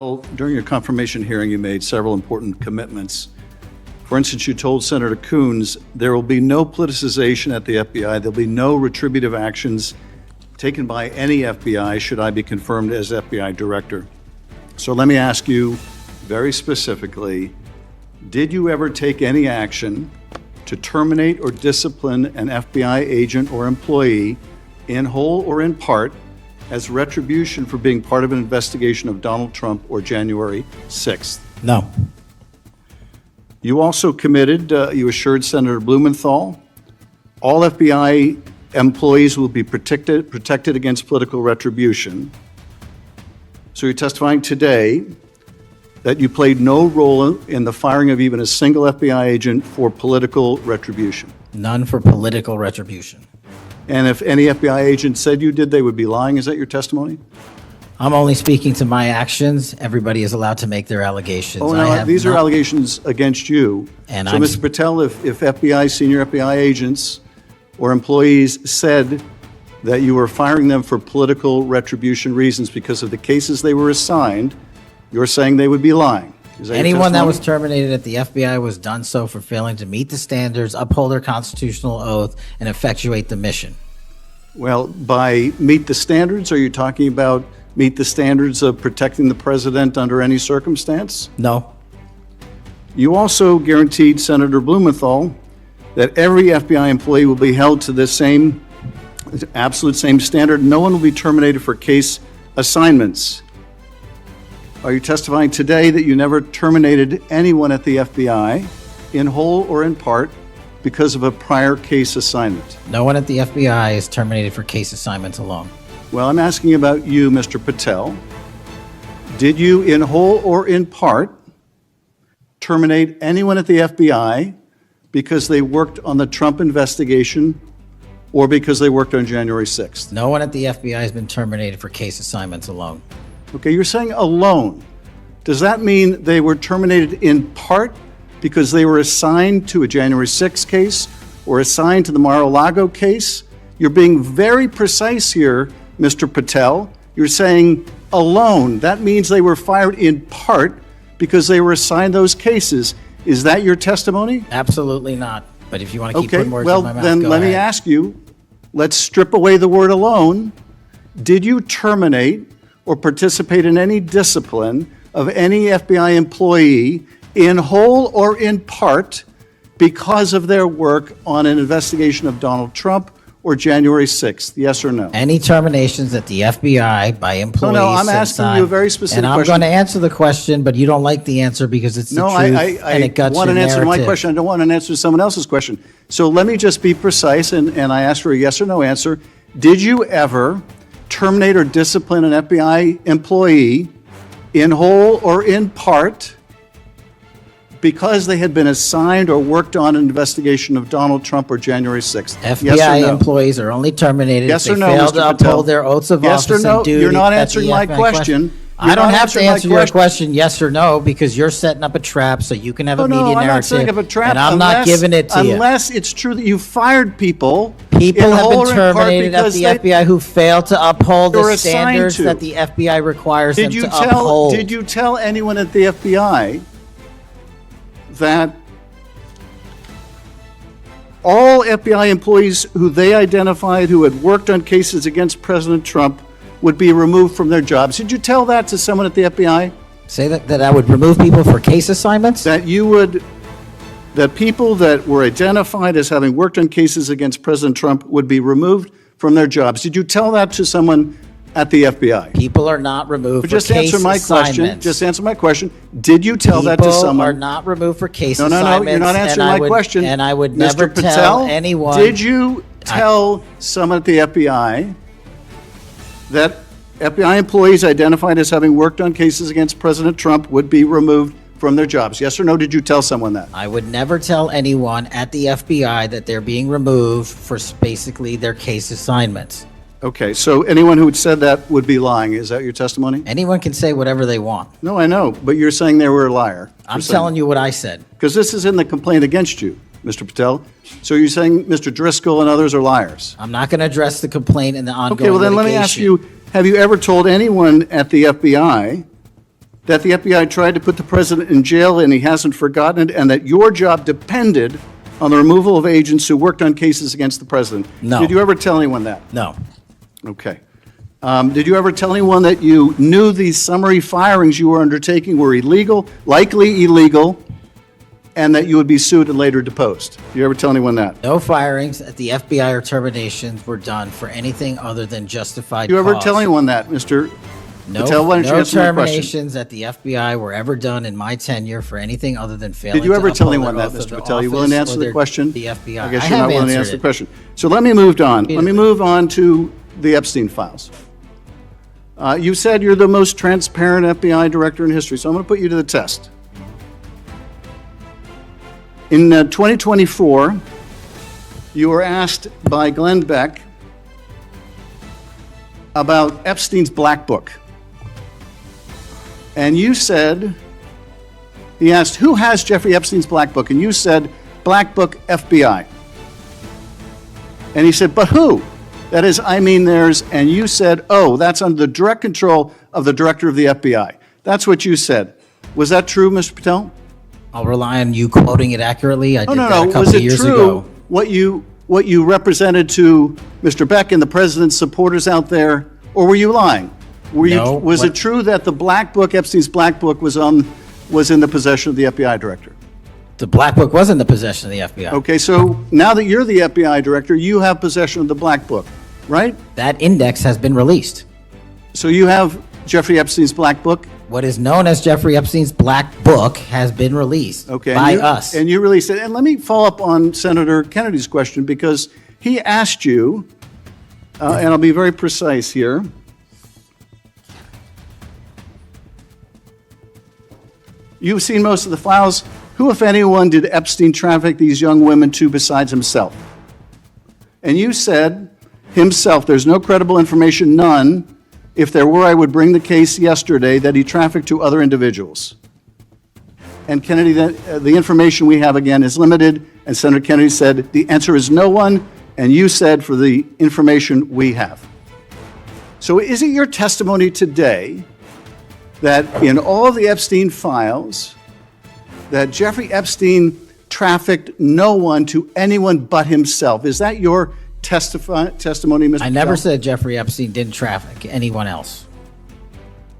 Well, during your confirmation hearing, you made several important commitments. For instance, you told Senator Coons there will be no politicization at the FBI. There'll be no retributive actions taken by any FBI should I be confirmed as FBI director. So let me ask you very specifically, did you ever take any action to terminate or discipline an FBI agent or employee in whole or in part as retribution for being part of an investigation of Donald Trump or January 6th? No. You also committed, you assured Senator Blumenthal, all FBI employees will be protected against political retribution. So you're testifying today that you played no role in the firing of even a single FBI agent for political retribution. None for political retribution. And if any FBI agent said you did, they would be lying. Is that your testimony? I'm only speaking to my actions. Everybody is allowed to make their allegations. Oh, no, these are allegations against you. And so, Mr. Patel, if FBI, senior FBI agents or employees said that you were firing them for political retribution reasons because of the cases they were assigned, you're saying they would be lying. Is that anyone that your was terminated at the FBI was done so for failing to meet the standards, uphold their constitutional oath, and effectuate the mission. Well, by meet the standards, are you talking about meet the standards of protecting the president under any circumstance? No. You also guaranteed Senator Blumenthal that every FBI employee will be held to the same, absolute same standard. No one will be terminated for case assignments. Are you testifying today that you never terminated anyone at the FBI in whole or in part because of a prior case assignment? No one at the FBI is terminated for case assignments alone. Well, I'm asking about you, Mr. Patel. Did you, in whole or in part, terminate anyone at the FBI because they worked on the Trump investigation or because they worked on January 6th? No one at the FBI has been terminated for case assignments alone. Okay, you're saying alone. Does that mean they were terminated in part because they were assigned to a January 6th case or assigned to the Mar-a-Lago case? You're being very precise here, Mr. Patel. You're saying alone. That means they were fired in part because they were assigned those cases. Is that your testimony? Absolutely not. But if you want to keep putting words well, in my mouth, then go let me ahead. ask you, let's strip away the word alone. Did you terminate or participate in any discipline of any FBI employee in whole or in part because of their work on an investigation of Donald Trump or January 6th? Yes or no? Any terminations at the FBI by employees. No, I'm asking you a very specific question. And I'm question. going to answer the question, but you don't like the answer because it's the No, truth I and it guts want your an answer to my narrative. question. I don't want an answer to someone else's question. So let me just be precise, and I ask for a yes or no answer. Did you ever terminate or discipline an FBI employee in whole or in part because they had been assigned or worked on an investigation of Donald Trump or January 6th? FBI yes or no? employees are only terminated Yes if or they no, fail Mr. to Patel? uphold their oaths of Yes or office no? and duty. You're not at the answering my FBI question. I don't not have to answering my answer your question yes or no because you're setting up a trap so you can have a media I'm not narrative. setting up a trap. And I'm not giving it to you. Unless it's true that you fired people. People in have whole been or in part terminated at because the they- FBI who fail to uphold They were the assigned standards to. that the FBI requires them to Did uphold. you tell anyone at the FBI that all FBI employees who they identified who had worked on cases against President Trump would be removed from their jobs? Did you tell that to someone at the FBI? Say that I would remove people for case assignments? That people that were identified as having worked on cases against President Trump would be removed from their jobs? Did you tell that to someone at the FBI? People are not removed But for just case answer my assignments. question. Just answer my question. Did you tell that to People someone? are not removed for case No, assignments. you're not answering and I my would- question. And I would Mr. never Patel, tell anyone. Did you tell someone at the FBI that FBI employees identified as having worked on cases against President Trump would be removed from their jobs? Yes or no? Did you tell someone that? I would never tell anyone at the FBI that they're being removed for basically their case assignments. Okay, so anyone who had said that would be lying. Is that your testimony? Anyone can say whatever they want. No, I know, but you're saying they were a liar. I'm telling you what I said. Because this is in the complaint against you, Mr. Patel. So you're saying Mr. Driscoll and others are liars? I'm not going to address the complaint and the ongoing Okay, well then let me ask you, have you ever told anyone at the FBI that the FBI tried to put the president in jail and he hasn't forgotten it, and that your job depended on the removal of agents who worked on cases against the president? No. Did you ever tell anyone that? No. Okay. Did you ever tell anyone that you knew these summary firings you were undertaking were illegal, likely illegal, and that you would be sued and later deposed? Did you ever tell anyone that? No firings at the FBI or terminations were done for anything other than justified Did you ever cause. tell anyone that, Mr. No, Patel? Why don't you no answer my question? terminations at the FBI were ever done in my tenure for anything other than failing Did you ever to tell uphold anyone their that, oath of Mr. the Patel? You willing to office answer or the their- question? The FBI. I guess I you're have not willing to answered answer the it. question. So let me move on. Let me move on to the Epstein files. You said you're the most transparent FBI director in history, so I'm going to put you to the test. In 2024, you were asked by Glenn Beck about Epstein's Black Book. And you said, he asked, who has Jeffrey Epstein's Black Book? And you said, Black Book FBI. And he said, but who? That is, I mean theirs. And you said, oh, that's under the direct control of the director of the FBI. That's what you said. Was that true, Mr. Patel? I'll rely on you quoting it accurately. I did that a Was couple it years true ago. what you represented to Mr. Beck and the president's supporters out there, or were you lying? No, Was it true that the Black Book, Epstein's Black Book, was in the possession of the FBI director? The Black Book was in the possession of the FBI. Okay, so now that you're the FBI director, you have possession of the Black Book, right? That index has been released. So you have Jeffrey Epstein's Black Book? What is known as Jeffrey Epstein's Black Book has been released Okay, by us. And you released it. And let me follow up on Senator Kennedy's question, because he asked you, and I'll be very precise here. You've seen most of the files. Who, if anyone, did Epstein traffic these young women to besides himself? And you said, himself. There's no credible information, none. If there were, I would bring the case yesterday that he trafficked to other individuals. And Kennedy, the information we have, again, is limited. And Senator Kennedy said, the answer is no one. And you said, for the information we have. So is it your testimony today that in all the Epstein files, that Jeffrey Epstein trafficked no one to anyone but himself? Is that your testimony, Mr. I never Patel? said Jeffrey Epstein didn't traffic anyone else.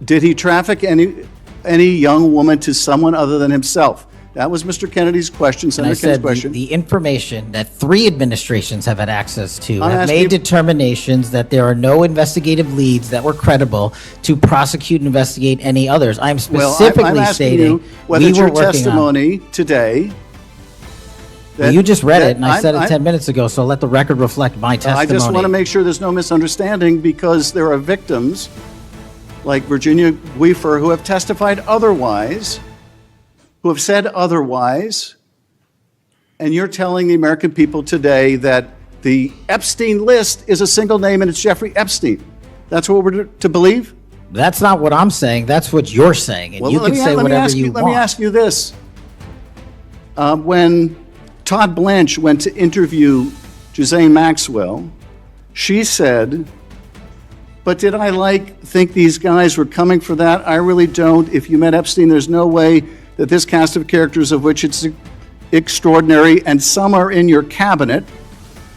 Did he traffic any young woman to someone other than himself? That was Mr. Kennedy's question, And I Senator Kennedy's said question. the information that 3 administrations have had access to I'm have asking made you- determinations that there are no investigative leads that were credible to prosecute and investigate any others. I'm Well, specifically I'm asking stating you whether we it's were your working on. testimony today. Well, you just read it, and I I'm- said it I'm- 10 minutes ago, so let the record reflect my testimony. I just want to make sure there's no misunderstanding, because there are victims like Virginia Weaver who have testified otherwise, who have said otherwise, and you're telling the American people today that the Epstein list is a single name and it's Jeffrey Epstein. That's what we're to believe? That's not what I'm saying. That's what you're saying, and Well, you can say whatever you Let me want. ask you this. When Todd Blanche went to interview Ghislaine Maxwell, she said, but did I think these guys were coming for that? I really don't. If you met Epstein, there's no way that this cast of characters, of which it's extraordinary, and some are in your cabinet,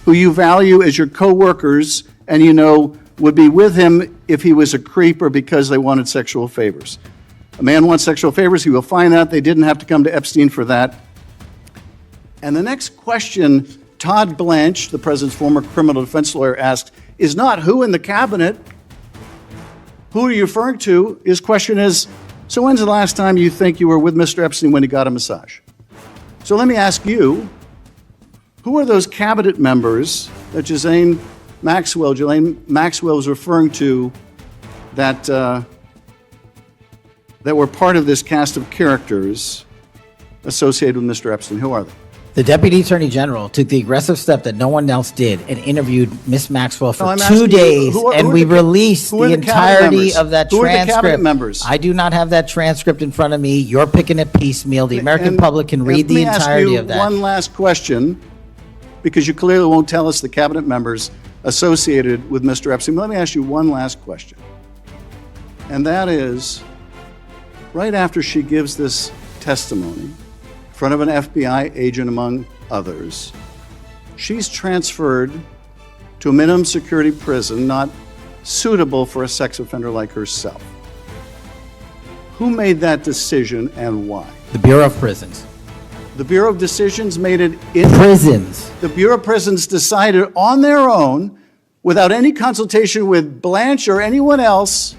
who you value as your co-workers, and you know would be with him if he was a creep or because they wanted sexual favors. A man wants sexual favors, he will find that. They didn't have to come to Epstein for that. And the next question Todd Blanche, the president's former criminal defense lawyer, asked is not who in the cabinet, who are you referring to? His question is, so when's the last time you think you were with Mr. Epstein when he got a massage? So let me ask you, who are those cabinet members that Ghislaine Maxwell was referring to that were part of this cast of characters associated with Mr. Epstein? Who are they? The Deputy Attorney General took the aggressive step that no one else did and interviewed Miss Maxwell for No, I'm 2 asking you, days, who are and we the released who are the the cabinet entirety members? of that Who are the cabinet transcript. members? I do not have that transcript in front of me. You're picking it piecemeal. The American And- public can read the entirety of Let me ask you that. one last question, because you clearly won't tell us the cabinet members associated with Mr. Epstein. Let me ask you one last question. And that is, right after she gives this testimony in front of an FBI agent, among others, she's transferred to a minimum security prison not suitable for a sex offender like herself. Who made that decision and why? The Bureau of Prisons. The Bureau of Decisions made it in Prisons. The Bureau of Prisons decided on their own, without any consultation with Blanche or anyone else,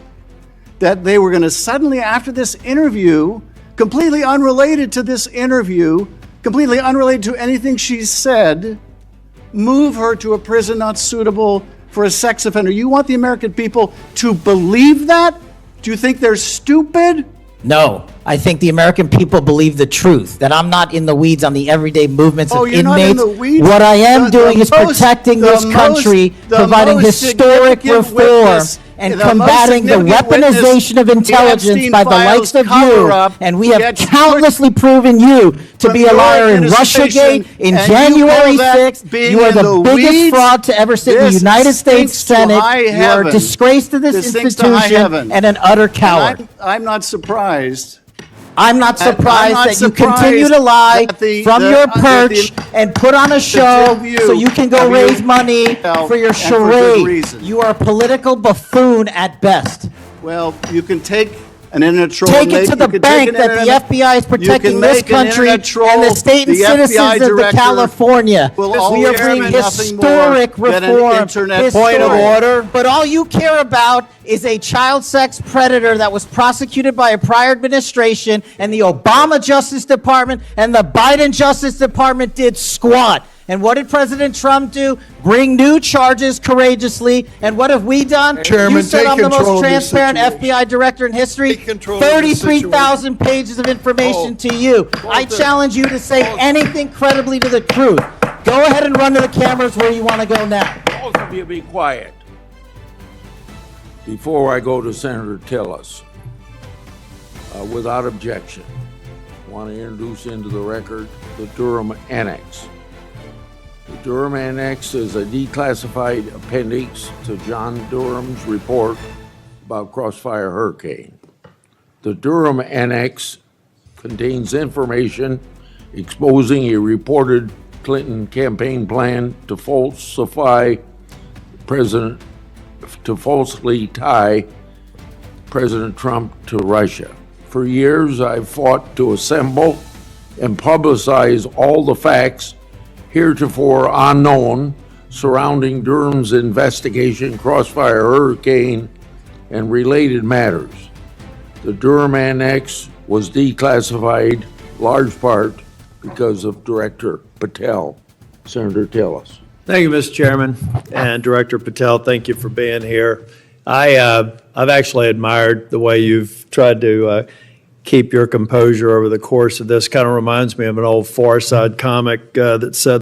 that they were going to suddenly, after this interview, completely unrelated to this interview, completely unrelated to anything she said, move her to a prison not suitable for a sex offender. You want the American people to believe that? Do you think they're stupid? No, I think the American people believe the truth, that I'm not in the weeds on the everyday movements of you're not in inmates. the weeds? What I am doing is most- protecting this country, the providing most historic significant reform, witness, and the most combating the significant weaponization of witness, intelligence Epstein by the files likes of you. cover-up, And we have gets countlessly proven you to from be a your liar in administration, Russiagate, in and you January call that 6th. being You are in the the biggest weeds? fraud to ever sit in the This United States stinks to Senate. high You are a heaven. disgrace to this This stinks to high institution heaven. and an utter coward. And I'm not surprised. I'm not surprised not that you surprised continue to lie that the- from the- your that the- perch and put on a show two of you so you can go have raise you- money Well, for your and for good charade. reason. You are a political buffoon at best. Well, you can take an internet troll. Take and it to you the can bank take an that the internet- FBI is you protecting can this make an country internet troll, and the state and the FBI citizens of the director California. will We are always bringing be nothing more historic than an reform. internet Historic. Point of order. But all you care about is a child sex predator that was prosecuted by a prior administration, and the Obama Justice Department and the Biden Justice Department did squat. And what did President Trump do? Bring new charges courageously. And what have we done? Chairman, You said take I'm the control most of this transparent situation. FBI director in history. Take control of this 33,000 pages of information to you. I challenge you to say anything credibly to the truth. Go ahead and run to the cameras where you want to go now. Both of you be quiet. Before I go to Senator Tillis, without objection, I want to introduce into the record the Durham Annex. The Durham Annex is a declassified appendix to John Durham's report about Crossfire Hurricane. The Durham Annex contains information exposing a reported Clinton campaign plan to falsely tie President Trump to Russia. For years, I've fought to assemble and publicize all the facts heretofore unknown surrounding Durham's investigation, Crossfire Hurricane, and related matters. The Durham Annex was declassified large part because of Director Patel. Senator Tillis. Thank you, Mr. Chairman, and Director Patel, thank you for being here. I've actually admired the way you've tried to keep your composure over the course of this. Kind of reminds me of an old Far Side comic that said,